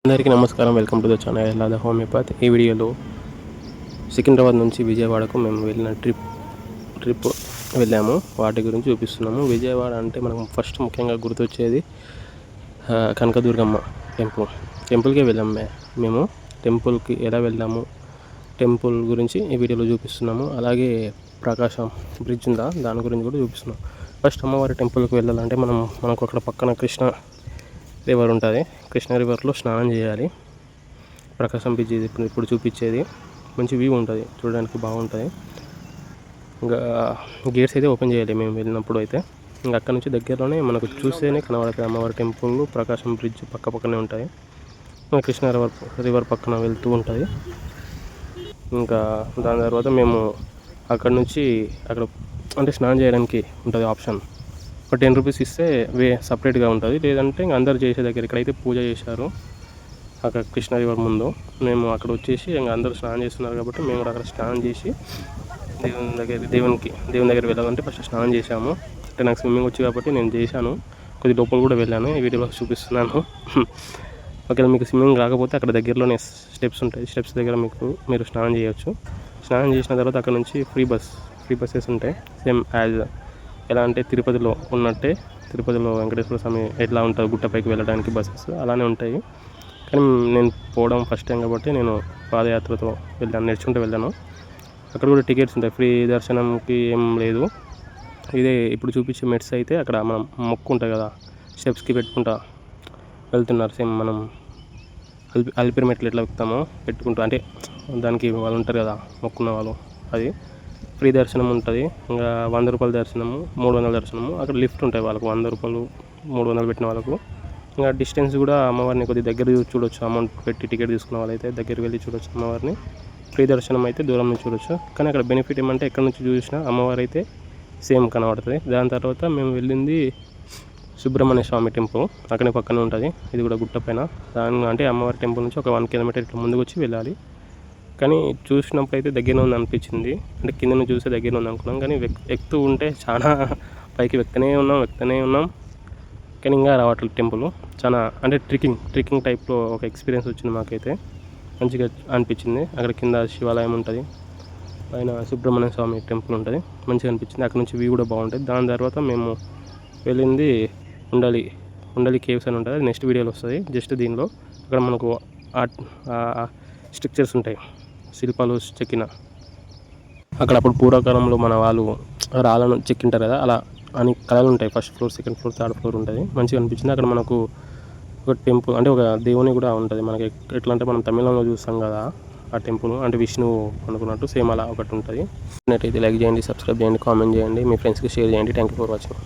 అందరికీ నమస్కారం. Welcome to the channel ఎలా హోమియోపతి. ఈ వీడియోలో సికింద్రాబాద్ నుంచి విజయవాడకు మేము వెళ్ళిన ట్రిప్ వెళ్ళాము. వాటి గురించి చూపిస్తున్నాము. విజయవాడ అంటే మనం ఫస్ట్ ముఖ్యంగా గుర్తొచ్చేది కనకదుర్గమ్మ టెంపుల్కే వెళ్ళాము. మేము టెంపుల్కి ఎలా వెళ్ళాము, టెంపుల్ గురించి ఈ వీడియోలో చూపిస్తున్నాము. అలాగే ప్రకాశం బ్రిడ్జ్ ఉందా, దాని గురించి కూడా చూపిస్తున్నాం. ఫస్ట్ అమ్మవారి టెంపుల్కి వెళ్ళాలంటే మనకు అక్కడ పక్కన కృష్ణ రివర్ ఉంటుంది. కృష్ణ రివర్లో స్నానం చేయాలి. ప్రకాశం బ్రిడ్జ్ ఇప్పుడు చూపించేది మంచి వ్యూ ఉంటుంది, చూడడానికి బాగుంటుంది. ఇంకా గేట్స్ అయితే ఓపెన్ చేయాలి మేము వెళ్ళినప్పుడు అయితే. ఇంకా అక్కడ నుంచి దగ్గరలోనే మనకు చూస్తేనే కనబడుతుంది అమ్మవారి టెంపుల్. ప్రకాశం బ్రిడ్జ్ పక్కనే ఉంటాయి. కృష్ణ రివర్ పక్కన వెళ్తూ ఉంటుంది. ఇంకా దాని తర్వాత మేము అక్కడ నుంచి అంటే స్నానం చేయడానికి ఉంటుంది ఆప్షన్. ఒక 10 రూపీస్ ఇస్తే సపరేట్గా ఉంటుంది. లేదంటే ఇంకా అందరు చేసే దగ్గర ఇక్కడైతే పూజ చేశారు అక్కడ కృష్ణ రివర్ ముందు. మేము అక్కడ వచ్చేసి ఇంకా అందరూ స్నానం చేస్తున్నారు కాబట్టి మేము అక్కడ స్నానం చేసి దేవుని దగ్గర వెళ్ళాలంటే ఫస్ట్ స్నానం చేశాము. అంటే నాకు స్విమ్మింగ్ వచ్చి కాబట్టి నేను చేశాను. కొద్ది లోపల కూడా వెళ్ళాను, ఈ వీడియోలో చూపిస్తున్నాను. ఒకవేళ మీకు స్విమ్మింగ్ రాకపోతే అక్కడ దగ్గరలోనే స్టెప్స్ ఉంటాయి. స్టెప్స్ దగ్గర మీరు స్నానం చేయొచ్చు. స్నానం చేసిన తర్వాత అక్కడ నుంచి ఫ్రీ బస్సెస్ ఉంటాయి. సేమ్ యాజ్ ఎలా అంటే తిరుపతిలో ఉన్నట్టే, తిరుపతిలో వెంకటేశ్వర స్వామి ఎట్లా ఉంటుంది గుట్టపైకి వెళ్ళడానికి బస్సెస్ అలానే ఉంటాయి. కానీ నేను పోవడం ఫస్ట్ టైం కాబట్టి నేను పాదయాత్రతో నడుచుకుంటూ వెళ్ళాను. అక్కడ కూడా టికెట్స్ ఉంటాయి, ఫ్రీ దర్శనంకి ఏం లేదు. ఇదే ఇప్పుడు చూపించే మెట్స్ అయితే అక్కడ మనం మొక్కు ఉంటుంది కదా, స్టెప్స్కి పెట్టుకుంటా వెళ్తున్నారు. సేమ్ మనం అలిపిరి మెట్లు ఎట్లా ఎక్కుతామో పెట్టుకుంటూ, అంటే దానికి వాళ్ళు ఉంటారు కదా మొక్కున్న వాళ్ళు, అది ఫ్రీ దర్శనం ఉంటుంది. ఇంకా 100 రూపాయల దర్శనము, 300 దర్శనము. అక్కడ లిఫ్ట్ ఉంటాయి వాళ్ళకు, 100 రూపాయలు 300 పెట్టిన వాళ్ళకు. ఇంకా డిస్టెన్స్ కూడా అమ్మవారిని కొద్దిగా దగ్గర చూడొచ్చు. అమౌంట్ పెట్టి టికెట్ తీసుకున్న వాళ్ళైతే దగ్గరికి వెళ్ళి చూడొచ్చు అమ్మవారిని. ఫ్రీ దర్శనం అయితే దూరం నుంచి చూడొచ్చు. కానీ అక్కడ బెనిఫిట్ ఏమంటే ఎక్కడి నుంచి చూసినా అమ్మవారు అయితే సేమ్ కనబడుతుంది. దాని తర్వాత మేము వెళ్ళింది సుబ్రహ్మణ్య స్వామి టెంపుల్, అక్కడే పక్కనే ఉంటుంది. ఇది కూడా గుట్ట పైన. అంటే అమ్మవారి టెంపుల్ నుంచి ఒక 1 కిలోమీటర్ ఇట్లా ముందుకు వచ్చి వెళ్ళాలి. కానీ చూసినప్పుడు అయితే దగ్గరనే ఉంది అనిపించింది. అంటే కింద నుంచి చూస్తే దగ్గర ఉంది అనుకున్నాం, కానీ ఎక్కుతూ ఉంటే చాలా పైకి వెక్తనే ఉన్నాం. కానీ ఇంకా రావట్లేదు టెంపుల్. చాలా అంటే ట్రెక్కింగ్ టైప్లో ఒక ఎక్స్పీరియన్స్ వచ్చింది మాకైతే. మంచిగా అనిపించింది. అక్కడ కింద శివాలయం ఉంటుంది, పైన సుబ్రహ్మణ్య స్వామి టెంపుల్ ఉంటుంది. మంచిగా అనిపించింది. అక్కడ నుంచి వ్యూ కూడా బాగుంటుంది. దాని తర్వాత మేము వెళ్ళింది ఉండలి కేవ్స్ అని ఉంటుంది. అది నెక్స్ట్ వీడియోలో వస్తుంది. జస్ట్ దీనిలో అక్కడ మనకు స్ట్రక్చర్స్ ఉంటాయి, శిల్పాలు చెక్కిన. అక్కడ అప్పుడు పూర్వకాలంలో మన వాళ్ళు రాళ్ళను చెక్కింటారు కదా, అలా అని కళలు ఉంటాయి. First floor, second floor, third floor ఉంటుంది. మంచిగా అనిపించింది. అక్కడ మనకు ఒక టెంపుల్ అంటే ఒక దేవుని కూడా ఉంటుంది. మనకి ఎట్లా అంటే మనం తమిళంలో చూస్తాం కదా ఆ టెంపుల్, అంటే విష్ణువు అనుకున్నట్టు సేమ్ అలా ఒకటి ఉంటుంది. అయితే లైక్ చేయండి, సబ్స్క్రైబ్ చేయండి, కామెంట్ చేయండి, మీ ఫ్రెండ్స్కి షేర్ చేయండి. Thank you for watching.